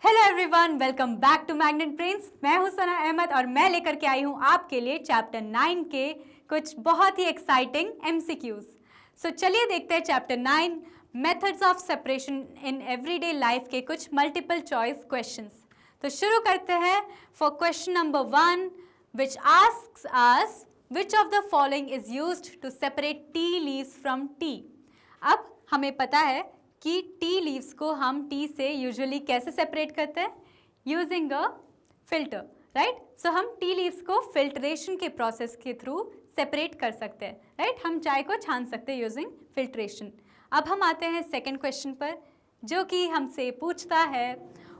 Hello everyone, welcome back to Magnet Brains. मैं हूं सना अहमद और मैं लेकर के आई हूं आपके लिए चैप्टर 9 के कुछ बहुत ही एक्साइटिंग एमसीक्यूज। सो चलिए देखते हैं chapter 9 methods of separation in everyday life के कुछ मल्टीपल चॉइस क्वेश्चंस। तो शुरू करते हैं for question number 1 which asks us which of the following is used to separate tea leaves from tea. अब हमें पता है कि टी लीव्स को हम टी से यूजुअली कैसे सेपरेट करते हैं, यूजिंग अ फिल्टर, राइट। सो हम टी लीव्स को फिल्ट्रेशन के प्रोसेस के थ्रू सेपरेट कर सकते हैं, राइट। हम चाय को छान सकते हैं यूजिंग फिल्ट्रेशन। अब हम आते हैं सेकंड क्वेश्चन पर, जो कि हमसे पूछता है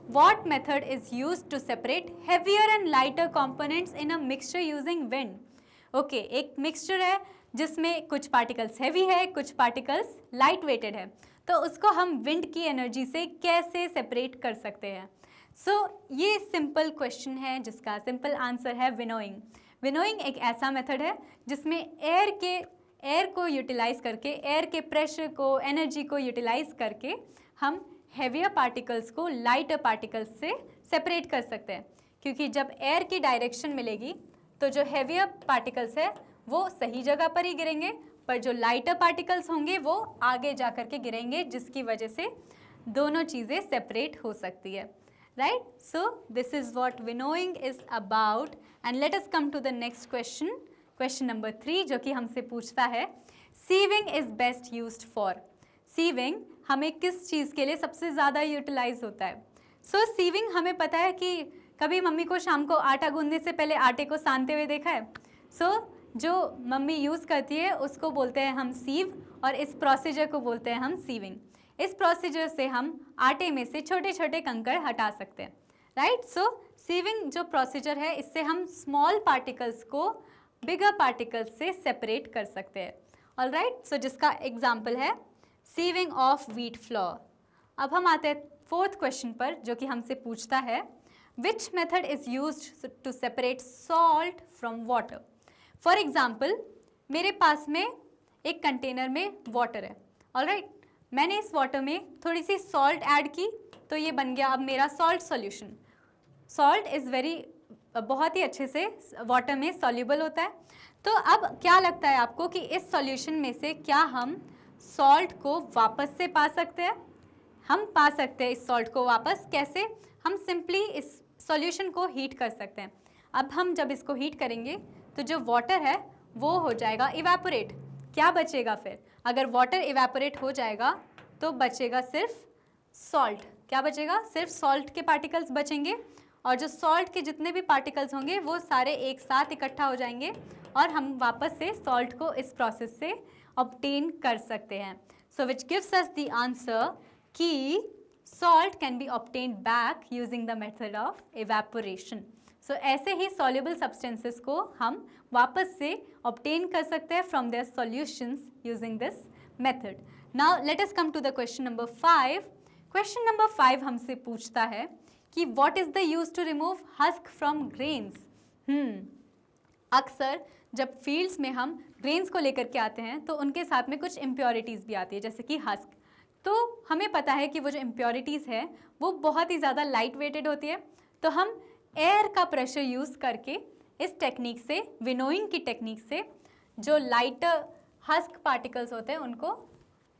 what method is used to separate heavier and lighter components in a mixture using wind. Okay, एक मिक्सचर है जिसमें कुछ पार्टिकल्स हैवी है, कुछ पार्टिकल्स लाइट वेटेड है, तो उसको हम विंड की एनर्जी से कैसे सेपरेट कर सकते हैं। सो ये सिंपल क्वेश्चन है जिसका सिंपल आंसर है विनोइंग। विनोइंग एक ऐसा मेथड है जिसमें एयर को यूटिलाइज करके, एयर के प्रेशर को, एनर्जी को यूटिलाइज करके हम हैवियर पार्टिकल्स को लाइटर पार्टिकल्स से सेपरेट कर सकते हैं। क्योंकि जब एयर की डायरेक्शन मिलेगी तो जो हैवियर पार्टिकल्स है वो सही जगह पर ही गिरेंगे, पर जो लाइटर पार्टिकल्स होंगे वो आगे जा कर के गिरेंगे, जिसकी वजह से दोनों चीज़ें सेपरेट हो सकती है, right. So this is what winnowing is about and let us come to the next question, question number 3, जो कि हमसे पूछता है sieving is best used for. Sieving हमें किस चीज़ के लिए सबसे ज़्यादा यूटिलाइज होता है। सो सीविंग हमें पता है कि कभी मम्मी को शाम को आटा गूंदने से पहले आटे को सानते हुए देखा है। सो जो मम्मी यूज़ करती है उसको बोलते हैं हम सीव, और इस प्रोसीजर को बोलते हैं हम सीविंग। इस प्रोसीजर से हम आटे में से छोटे छोटे कंकड़ हटा सकते हैं, राइट। सो सीविंग जो प्रोसीजर है, इससे हम स्मॉल पार्टिकल्स को बिगर पार्टिकल्स से सेपरेट कर सकते हैं, ऑल राइट। सो जिसका एग्जाम्पल है सीविंग ऑफ व्हीट फ्लोर। अब हम आते हैं फोर्थ क्वेश्चन पर, जो कि हमसे पूछता है which method is used to separate salt from water. For example, मेरे पास में एक कंटेनर में वाटर है, ऑलराइट। मैंने इस वाटर में थोड़ी सी सॉल्ट ऐड की तो ये बन गया अब मेरा सॉल्ट सॉल्यूशन। सॉल्ट इज़ बहुत ही अच्छे से वाटर में सॉल्युबल होता है। तो अब क्या लगता है आपको कि इस सॉल्यूशन में से क्या हम सॉल्ट को वापस से पा सकते हैं? हम पा सकते हैं इस सॉल्ट को वापस। कैसे? हम सिंपली इस सॉल्यूशन को हीट कर सकते हैं। अब हम जब इसको हीट करेंगे तो जो वाटर है वो हो जाएगा इवेपोरेट। क्या बचेगा फिर? अगर वाटर इवेपोरेट हो जाएगा तो बचेगा सिर्फ सॉल्ट। क्या बचेगा? सिर्फ सॉल्ट के पार्टिकल्स बचेंगे, और जो सॉल्ट के जितने भी पार्टिकल्स होंगे वो सारे एक साथ इकट्ठा हो जाएंगे और हम वापस से सॉल्ट को इस प्रोसेस से ऑब्टेन कर सकते हैं। So which gives us the answer कि salt can be obtained back using the method of evaporation. So ऐसे ही सॉल्युबल सब्सटेंसेस को हम वापस से ऑब्टेन कर सकते हैं from their solutions using this method. Now let us come to the question number 5। Question number 5 हमसे पूछता है कि what is the use to remove husk from grains. अक्सर जब फील्ड्स में हम ग्रेन्स को लेकर के आते हैं तो उनके साथ में कुछ इम्प्योरिटीज़ भी आती है, जैसे कि हस्क। तो हमें पता है कि वो जो इम्प्योरिटीज़ है वो बहुत ही ज़्यादा लाइट वेटेड होती है। तो हम एयर का प्रेशर यूज़ करके इस टेक्निक से, विनोइंग की टेक्निक से, जो लाइटर हस्क पार्टिकल्स होते हैं उनको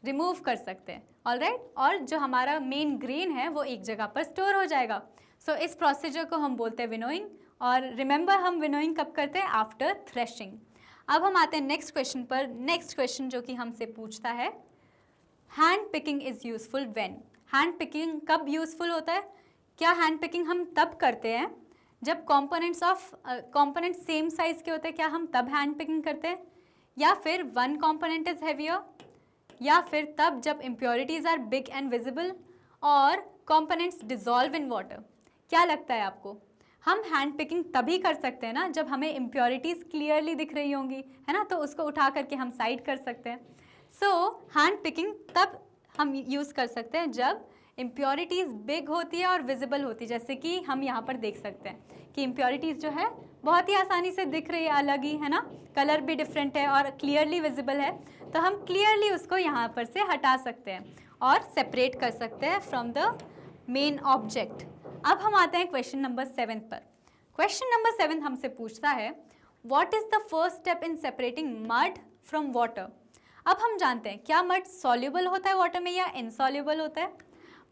रिमूव कर सकते हैं, ऑलराइट। और जो हमारा मेन ग्रेन है वो एक जगह पर स्टोर हो जाएगा। सो इस प्रोसीजर को हम बोलते हैं विनोइंग। और रिमेंबर, हम विनोइंग कब करते हैं? After threshing. अब हम आते हैं नेक्स्ट क्वेश्चन पर। नेक्स्ट क्वेश्चन जो कि हमसे पूछता है hand picking is useful when. Hand picking कब यूजफुल होता है? क्या हैंड पिकिंग हम तब करते हैं जब कंपोनेंट सेम साइज़ के होते हैं? क्या हम तब हैंड पिकिंग करते हैं? या फिर वन कंपोनेंट इज़ हैवियर? या फिर तब जब impurities are big and visible और कंपोनेंट्स डिजॉल्व इन वाटर? क्या लगता है आपको? हम हैंड पिकिंग तभी कर सकते हैं ना जब हमें इम्प्योरिटीज़ क्लियरली दिख रही होंगी, है ना, तो उसको उठा करके हम साइड कर सकते हैं। सो हैंड पिकिंग तब हम यूज़ कर सकते हैं जब इम्प्योरिटीज़ बिग होती है और विजिबल होती है, जैसे कि हम यहाँ पर देख सकते हैं कि इम्प्योरिटीज़ जो है बहुत ही आसानी से दिख रही है, अलग ही, है ना, कलर भी डिफरेंट है और क्लियरली विजिबल है। तो हम क्लियरली उसको यहाँ पर से हटा सकते हैं और सेपरेट कर सकते हैं फ्रॉम द मेन ऑब्जेक्ट। अब हम आते हैं क्वेश्चन नंबर 7 पर। क्वेश्चन नंबर 7 हमसे पूछता है what is the first step in separating mud from water. अब हम जानते हैं क्या मड सॉल्युबल होता है वाटर में या इनसॉल्युबल होता है।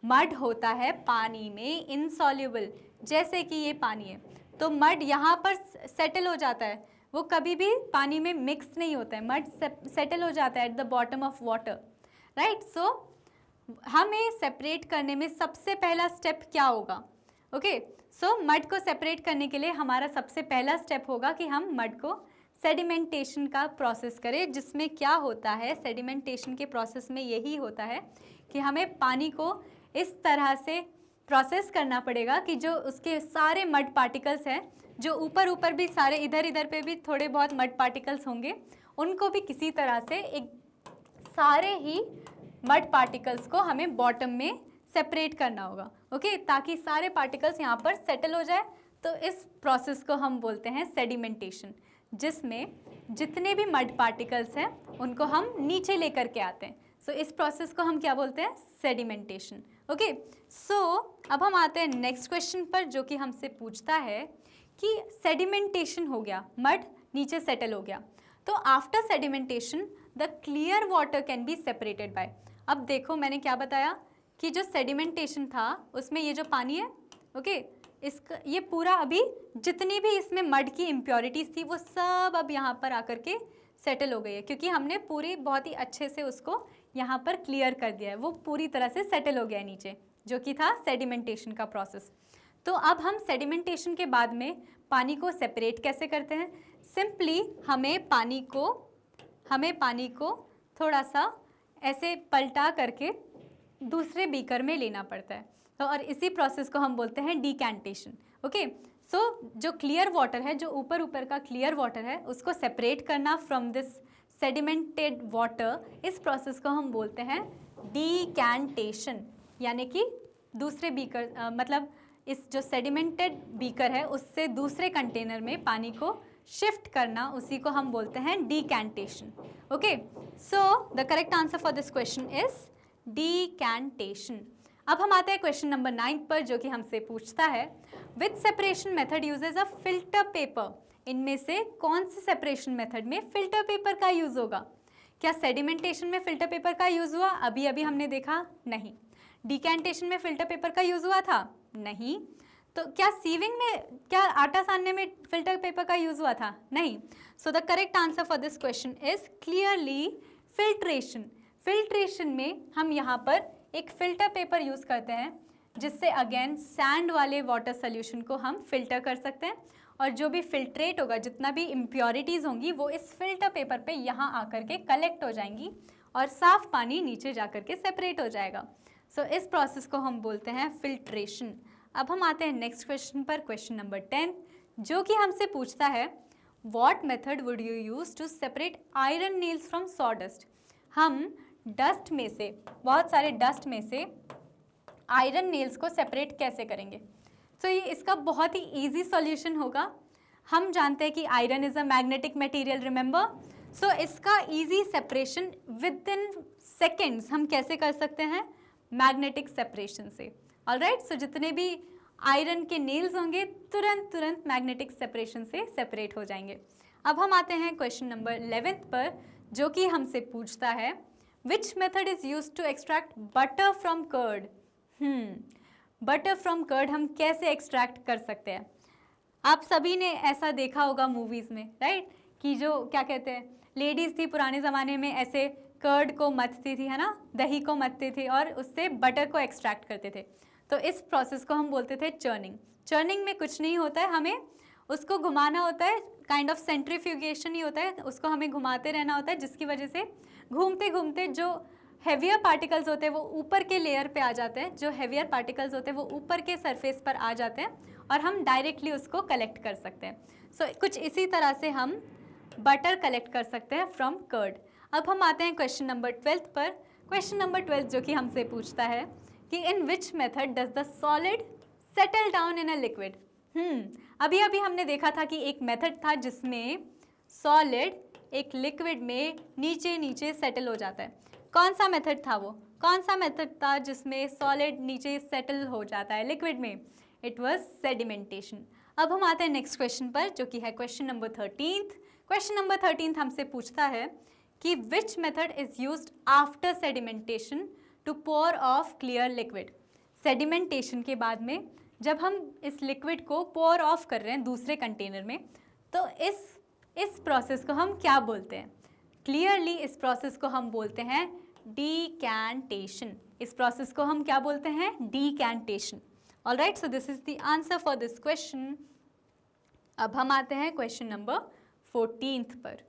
मड होता है पानी में इनसॉल्युबल, जैसे कि ये पानी है तो मड यहाँ पर सेटल हो जाता है, वो कभी भी पानी में मिक्स नहीं होता है, मड सेटल हो जाता है at the bottom of water, right. So हमें सेपरेट करने में सबसे पहला स्टेप क्या होगा? ओके, सो मड को सेपरेट करने के लिए हमारा सबसे पहला स्टेप होगा कि हम मड को सेडिमेंटेशन का प्रोसेस करें, जिसमें क्या होता है, सेडिमेंटेशन के प्रोसेस में यही होता है कि हमें पानी को इस तरह से प्रोसेस करना पड़ेगा कि जो उसके सारे मड पार्टिकल्स हैं, जो ऊपर ऊपर भी सारे इधर इधर पे भी थोड़े बहुत मड पार्टिकल्स होंगे, उनको भी किसी तरह से एक सारे ही मड पार्टिकल्स को हमें बॉटम में सेपरेट करना होगा, ओके, ताकि सारे पार्टिकल्स यहाँ पर सेटल हो जाए। तो इस प्रोसेस को हम बोलते हैं सेडिमेंटेशन, जिसमें जितने भी मड पार्टिकल्स हैं उनको हम नीचे लेकर के आते हैं। सो इस प्रोसेस को हम क्या बोलते हैं? Sedimentation, okay. सो अब हम आते हैं नेक्स्ट क्वेश्चन पर, जो कि हमसे पूछता है कि सेडिमेंटेशन हो गया, मड नीचे सेटल हो गया, तो after sedimentation the clear water can be separated by. अब देखो मैंने क्या बताया कि जो सेडिमेंटेशन था उसमें ये जो पानी है, ओके, इसका ये पूरा अभी जितनी भी इसमें मड की इम्प्योरिटीज़ थी वो सब अब यहाँ पर आकर के सेटल हो गई है, क्योंकि हमने पूरी बहुत ही अच्छे से उसको यहाँ पर क्लियर कर दिया है, वो पूरी तरह से सेटल हो गया है नीचे, जो कि था सेडिमेंटेशन का प्रोसेस। तो अब हम सेडिमेंटेशन के बाद में पानी को सेपरेट कैसे करते हैं? सिंपली हमें पानी को थोड़ा सा ऐसे पलटा करके दूसरे बीकर में लेना पड़ता है, तो और इसी प्रोसेस को हम बोलते हैं डीकैंटेशन, ओके। सो जो क्लियर वाटर है, जो ऊपर ऊपर का क्लियर वाटर है, उसको सेपरेट करना फ्रॉम दिस सेडिमेंटेड वाटर, इस प्रोसेस को हम बोलते हैं डीकैंटेशन, यानी कि दूसरे बीकर मतलब इस जो सेडिमेंटेड बीकर है उससे दूसरे कंटेनर में पानी को शिफ्ट करना, उसी को हम बोलते हैं decantation, okay. So the correct answer for this question is decantation. अब हम आते हैं क्वेश्चन नंबर 9 पर, जो कि हमसे पूछता है which separation method uses a filter paper. इनमें से कौन से सेपरेशन मेथड में फिल्टर पेपर का यूज़ होगा? क्या सेडिमेंटेशन में फिल्टर पेपर का यूज़ हुआ? अभी अभी हमने देखा नहीं। डीकैंटेशन में फिल्टर पेपर का यूज़ हुआ था? नहीं। तो क्या सीविंग में, क्या आटा सानने में फिल्टर पेपर का यूज़ हुआ था? नहीं। सो the correct answer for this question is clearly filtration. Filtration में हम यहाँ पर एक फ़िल्टर पेपर यूज़ करते हैं, जिससे अगेन सैंड वाले वाटर सोल्यूशन को हम फिल्टर कर सकते हैं, और जो भी फिल्ट्रेट होगा, जितना भी इम्प्योरिटीज़ होंगी, वो इस फिल्टर पेपर पे यहाँ आकर के कलेक्ट हो जाएंगी और साफ़ पानी नीचे जा कर के सेपरेट हो जाएगा। सो इस प्रोसेस को हम बोलते हैं फिल्ट्रेशन। अब हम आते हैं नेक्स्ट क्वेश्चन पर, क्वेश्चन नंबर 10, जो कि हमसे पूछता है what method would you use to separate iron nails from sawdust. हम डस्ट में से, बहुत सारे डस्ट में से आयरन नेल्स को सेपरेट कैसे करेंगे? तो ये इसका बहुत ही इजी सॉल्यूशन होगा। हम जानते हैं कि iron is a magnetic material, remember. So इसका easy separation within seconds हम कैसे कर सकते हैं? मैग्नेटिक सेपरेशन से, ऑलराइट। सो जितने भी आयरन के नेल्स होंगे तुरंत मैग्नेटिक सेपरेशन से सेपरेट हो जाएंगे। अब हम आते हैं क्वेश्चन नंबर 11 पर, जो कि हमसे पूछता है Which method is used to extract butter from curd? Butter from curd हम कैसे एक्सट्रैक्ट कर सकते हैं? आप सभी ने ऐसा देखा होगा मूवीज़ में, राइट, कि जो क्या कहते हैं, लेडीज़ थी पुराने ज़माने में ऐसे कर्ड को मथती थी, है ना, दही को मथती थी और उससे बटर को एक्सट्रैक्ट करते थे। तो इस प्रोसेस को हम बोलते थे चर्निंग। चर्निंग में कुछ नहीं होता है, हमें उसको घुमाना होता है, काइंड ऑफ सेंट्रीफ्यूगेशन ही होता है, उसको हमें घुमाते रहना होता है, जिसकी वजह से घूमते घूमते जो हैवियर पार्टिकल्स होते हैं वो ऊपर के लेयर पे आ जाते हैं, जो हैवियर पार्टिकल्स होते हैं वो ऊपर के सरफेस पर आ जाते हैं और हम डायरेक्टली उसको कलेक्ट कर सकते हैं। सो कुछ इसी तरह से हम बटर कलेक्ट कर सकते हैं फ्रॉम कर्ड। अब हम आते हैं क्वेश्चन नंबर 12 पर। क्वेश्चन नंबर 12 जो कि हमसे पूछता है कि in which method does the solid settle down in a liquid. अभी अभी हमने देखा था कि एक मेथड था जिसमें सॉलिड एक लिक्विड में नीचे नीचे सेटल हो जाता है। कौन सा मेथड था वो? कौन सा मेथड था जिसमें सॉलिड नीचे सेटल हो जाता है लिक्विड में? It was sedimentation. अब हम आते हैं नेक्स्ट क्वेश्चन पर, जो कि है क्वेश्चन नंबर 13। क्वेश्चन नंबर 13 हमसे पूछता है कि which method is used after sedimentation to pour off clear liquid. Sedimentation के बाद में जब हम इस लिक्विड को पोर ऑफ कर रहे हैं दूसरे कंटेनर में, तो इस प्रोसेस को हम क्या बोलते हैं? क्लियरली इस प्रोसेस को हम बोलते हैं डीकैंटेशन। इस प्रोसेस को हम क्या बोलते हैं? Decantation. Alright, so this is the answer for this question. अब हम आते हैं क्वेश्चन नंबर 14 पर।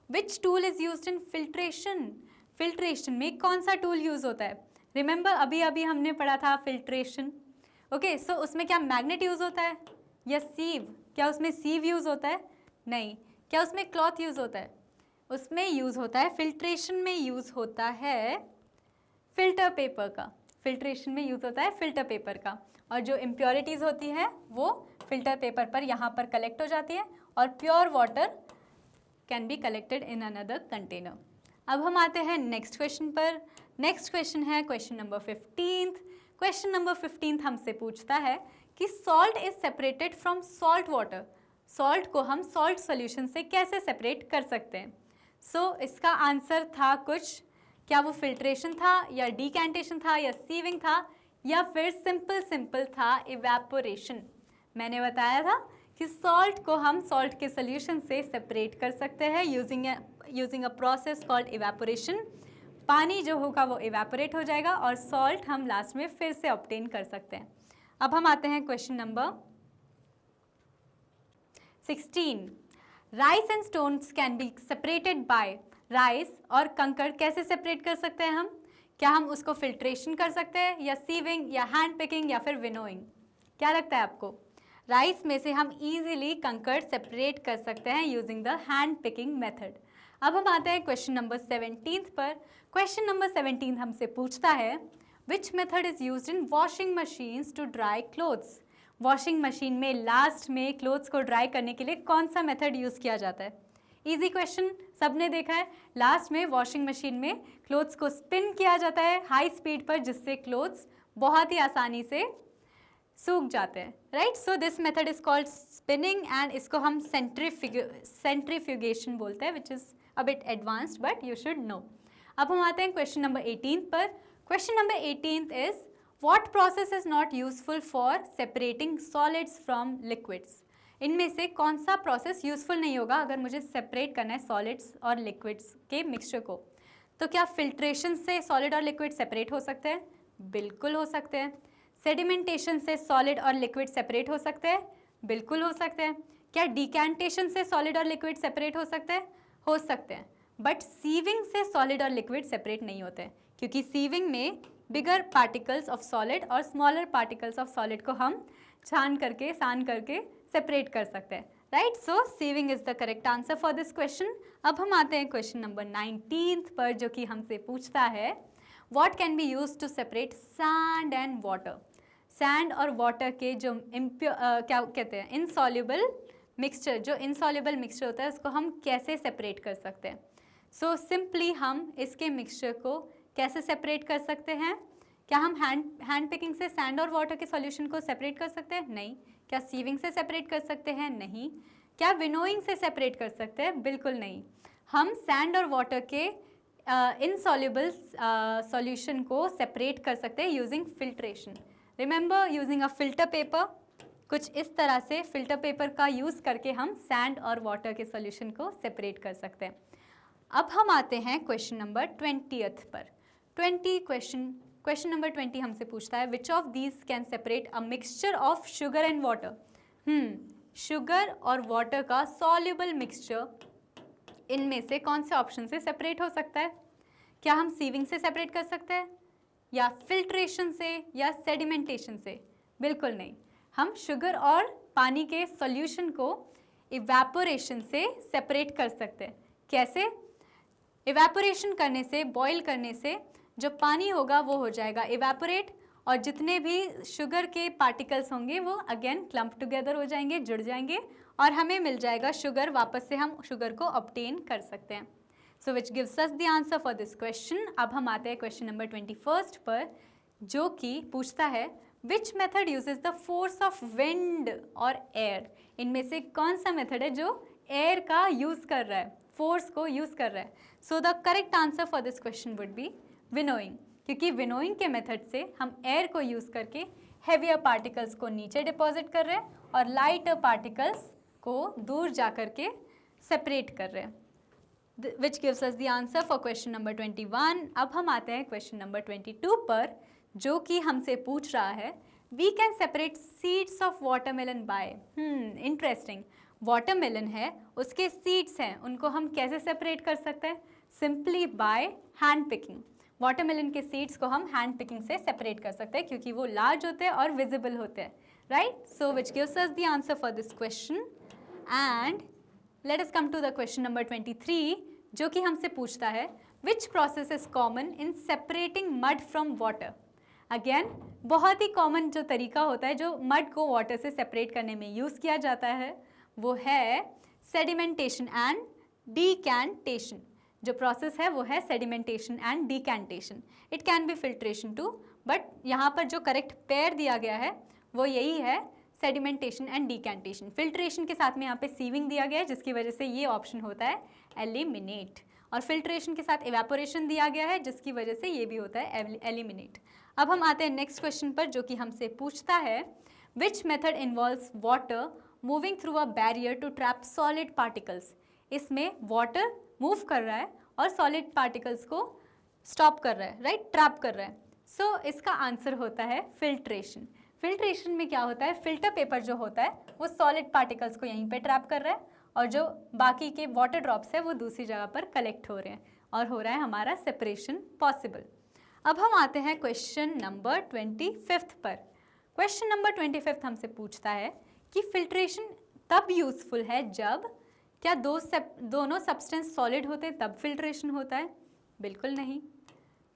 Which tool is used in filtration? Filtration में कौन सा टूल यूज होता है? रिमेंबर अभी अभी हमने पढ़ा था फिल्ट्रेशन। ओके, सो उसमें क्या मैग्नेट यूज होता है या सीव? क्या उसमें सीव यूज होता है? नहीं। क्या उसमें क्लॉथ यूज होता है? उसमें यूज होता है, फिल्ट्रेशन में यूज होता है फिल्टर पेपर का। फिल्ट्रेशन में यूज होता है फिल्टर पेपर का, और जो इम्प्योरिटीज होती है वो फिल्टर पेपर पर यहाँ पर कलेक्ट हो जाती है, और pure water can be collected in another container. अब हम आते हैं नेक्स्ट क्वेश्चन पर। नेक्स्ट क्वेश्चन है क्वेश्चन नंबर 15। क्वेश्चन नंबर 15 हमसे पूछता है कि salt is separated from salt water. Salt को हम सॉल्ट सोल्यूशन से कैसे सेपरेट कर सकते हैं? इसका आंसर था कुछ, क्या वो फिल्ट्रेशन था या डीकैंटेशन था या सीविंग था या फिर सिंपल था इवेपोरेशन। मैंने बताया था कि सॉल्ट को हम सॉल्ट के सोल्यूशन से सेपरेट कर सकते हैं using a process called evaporation. पानी जो होगा वो इवेपोरेट हो जाएगा और सॉल्ट हम लास्ट में फिर से ऑब्टेन कर सकते हैं। अब हम आते हैं question number 16। Rice and stones can be separated by. Rice और कंकड़ कैसे सेपरेट कर सकते हैं हम? क्या हम उसको फिल्ट्रेशन कर सकते हैं या सीविंग या हैंड पिकिंग या फिर विनोइंग? क्या लगता है आपको? राइस में से हम इजीली कंकड़ सेपरेट कर सकते हैं using the hand picking method. अब हम आते हैं क्वेश्चन नंबर 17 पर। क्वेश्चन नंबर 17 हमसे पूछता है which method is used in washing machines to dry clothes. Washing machine में लास्ट में क्लोथ्स को ड्राई करने के लिए कौन सा मेथड यूज़ किया जाता है? इजी क्वेश्चन, सबने देखा है। लास्ट में वॉशिंग मशीन में क्लोथ्स को स्पिन किया जाता है हाई स्पीड पर, जिससे क्लोथ्स बहुत ही आसानी से सूख जाते हैं, right. So this method is called spinning and इसको हम सेंट्रीफ्यूगेशन बोलते हैं, which is a bit advanced but you should know. अब हम आते हैं क्वेश्चन नंबर 18 पर। Question number 18 is what process is not useful for separating solids from liquids. इनमें से कौन सा प्रोसेस यूजफुल नहीं होगा अगर मुझे सेपरेट करना है सॉलिड्स और लिक्विड्स के मिक्सचर को? तो क्या फिल्ट्रेशन से सॉलिड और लिक्विड सेपरेट हो सकते हैं? बिल्कुल हो सकते हैं। सेडिमेंटेशन से सॉलिड और लिक्विड सेपरेट हो सकते हैं? बिल्कुल हो सकते हैं। क्या डिकैंटेशन से सॉलिड और लिक्विड सेपरेट हो सकते हैं? हो सकते हैं। बट सीविंग से सॉलिड और लिक्विड सेपरेट नहीं होते हैं, क्योंकि सीविंग में बिगर पार्टिकल्स ऑफ सॉलिड और स्मॉलर पार्टिकल्स ऑफ सॉलिड को हम सान करके सेपरेट कर सकते हैं, right. So sieving is the correct answer for this question. अब हम आते हैं क्वेश्चन नंबर 19 पर, जो कि हमसे पूछता है what can be use to separate sand and water. Sand और वाटर के जो क्या कहते हैं इनसॉल्युबल मिक्सचर, जो इनसॉल्युबल मिक्सचर होता है उसको हम कैसे सेपरेट कर सकते हैं? सो सिंपली हम इसके मिक्सचर को कैसे सेपरेट कर सकते हैं? क्या हम हैंड पिकिंग से सैंड और वाटर के सॉल्यूशन को सेपरेट कर सकते हैं? नहीं। क्या सीविंग से सेपरेट कर सकते हैं? नहीं। क्या विनोइंग से सेपरेट कर सकते हैं? बिल्कुल नहीं। हम सैंड और वाटर के इनसॉल्युबल सॉल्यूशन को सेपरेट कर सकते हैं using filtration. Remember using a filter paper. कुछ इस तरह से फिल्टर पेपर का यूज़ करके हम सैंड और वाटर के सॉल्यूशन को सेपरेट कर सकते हैं। अब हम आते हैं क्वेश्चन नंबर 20 पर। क्वेश्चन नंबर 20 हमसे पूछता है which of these can separate a mixture of sugar and water. Sugar और वाटर का सॉल्युबल मिक्सचर इनमें से कौन से ऑप्शन से सेपरेट हो सकता है? क्या हम सीविंग से सेपरेट कर सकते हैं या फिल्ट्रेशन से या सेडिमेंटेशन से? बिल्कुल नहीं। हम शुगर और पानी के सॉल्यूशन को इवेपोरेशन से सेपरेट कर सकते हैं। कैसे? इवेपोरेशन करने से, बॉईल करने से जो पानी होगा वो हो जाएगा इवेपोरेट, और जितने भी शुगर के पार्टिकल्स होंगे वो अगेन क्लम्प टुगेदर हो जाएंगे, जुड़ जाएंगे, और हमें मिल जाएगा शुगर। वापस से हम शुगर को ऑब्टेन कर सकते हैं। So which gives us the answer for this question. अब हम आते हैं क्वेश्चन नंबर 21 पर, जो कि पूछता है which method uses the force of wind और एयर। इनमें से कौन सा मेथड है जो एयर का यूज कर रहा है, फोर्स को यूज कर रहा है। सो the correct answer for this question would be winnowing, क्योंकि विनोइंग के मेथड से हम एयर को यूज करके हेवियर पार्टिकल्स को नीचे डिपॉजिट कर रहे हैं और लाइटर पार्टिकल्स को दूर जा कर के सेपरेट कर रहे हैं, विच gives us the answer for question number 21। अब हम आते हैं क्वेश्चन नंबर 22 पर, जो कि हमसे पूछ रहा है we can separate seeds of watermelon by. Interesting, watermelon है, उसके सीड्स हैं, उनको हम कैसे सेपरेट कर सकते हैं? Simply by hand picking. Watermelon के सीड्स को हम हैंड पिकिंग से सेपरेट कर सकते हैं क्योंकि वो लार्ज होते हैं और विजिबल होते हैं, right. So which gives us the answer for this question. And let us come to the question number 23, जो कि हमसे पूछता है which process is common in separating mud from water. Again बहुत ही कॉमन जो तरीका होता है जो मड को वाटर से सेपरेट करने में यूज़ किया जाता है वो है सेडिमेंटेशन एंड डीकैंटेशन। जो प्रोसेस है वो है sedimentation and decantation. It can be filtration too, but यहाँ पर जो करेक्ट पेयर दिया गया है वो यही है, सेडिमेंटेशन एंड डीकैंटेशन। फिल्ट्रेशन के साथ में यहाँ पे सीविंग दिया गया है जिसकी वजह से ये ऑप्शन होता है एलिमिनेट, और फिल्ट्रेशन के साथ इवेपोरेशन दिया गया है जिसकी वजह से ये भी होता है एलिमिनेट। अब हम आते हैं नेक्स्ट क्वेश्चन पर, जो कि हमसे पूछता है which method involves water moving through a barrier to trap solid particles. इसमें वाटर मूव कर रहा है और सॉलिड पार्टिकल्स को स्टॉप कर रहा है, राइट, ट्रैप कर रहा है। सो इसका आंसर होता है फिल्ट्रेशन। फिल्ट्रेशन में क्या होता है, फिल्टर पेपर जो होता है वो सॉलिड पार्टिकल्स को यहीं पे ट्रैप कर रहा है और जो बाकी के वाटर ड्रॉप्स है वो दूसरी जगह पर कलेक्ट हो रहे हैं और हो रहा है हमारा सेपरेशन पॉसिबल। अब हम आते हैं क्वेश्चन नंबर 25 पर। क्वेश्चन नंबर 25 हमसे पूछता है कि फिल्ट्रेशन तब यूज़फुल है जब क्या दोनों सब्सटेंस सॉलिड होते हैं तब फिल्ट्रेशन होता है? बिल्कुल नहीं।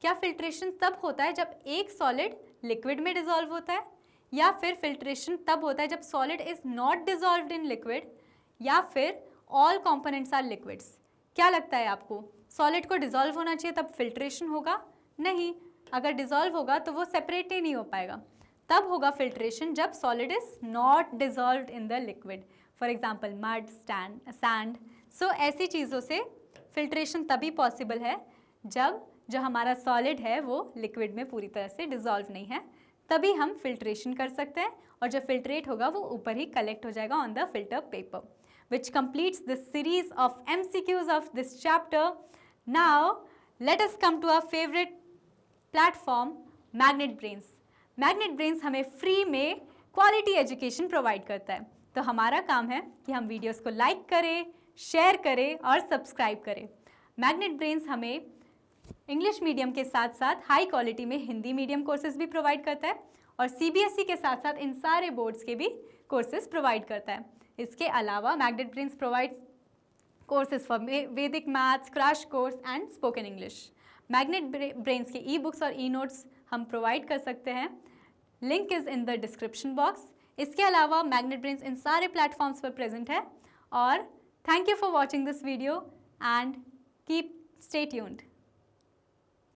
क्या फिल्ट्रेशन तब होता है जब एक सॉलिड लिक्विड में डिसॉल्व होता है, या फिर फिल्ट्रेशन तब होता है जब solid is not dissolved in liquid, या फिर ऑल कंपोनेंट्स आर लिक्विड्स? क्या लगता है आपको, सॉलिड को डिसॉल्व होना चाहिए तब फिल्ट्रेशन होगा? नहीं, अगर डिसॉल्व होगा तो वो सेपरेट ही नहीं हो पाएगा। तब होगा फिल्ट्रेशन जब solid is not dissolved in the liquid, for example mud, sand. So ऐसी चीज़ों से फिल्ट्रेशन तभी पॉसिबल है जब जो हमारा सॉलिड है वो लिक्विड में पूरी तरह से डिसॉल्व नहीं है, तभी हम फिल्ट्रेशन कर सकते हैं और जो फिल्ट्रेट होगा वो ऊपर ही कलेक्ट हो जाएगा on the filter paper, which completes this series of MCQs of this chapter. Now let us come to our favorite platform, Magnet Brains. Magnet Brains हमें फ्री में क्वालिटी एजुकेशन प्रोवाइड करता है, तो हमारा काम है कि हम वीडियोस को लाइक करें, शेयर करें और सब्सक्राइब करें। मैग्नेट ब्रेन्स हमें इंग्लिश मीडियम के साथ साथ हाई क्वालिटी में हिंदी मीडियम कोर्सेज भी प्रोवाइड करता है और CBSE के साथ साथ इन सारे बोर्ड्स के भी कोर्सेज प्रोवाइड करता है। इसके अलावा Magnet Brains provides courses for Vedic maths, crash course and spoken English. Magnet Brains के ई-बुक्स और ई-नोट्स हम प्रोवाइड कर सकते हैं, link is in the description box. इसके अलावा मैग्नेट ब्रेन्स इन सारे प्लेटफॉर्म्स पर प्रेजेंट है। और thank you for watching this video and keep stay tuned.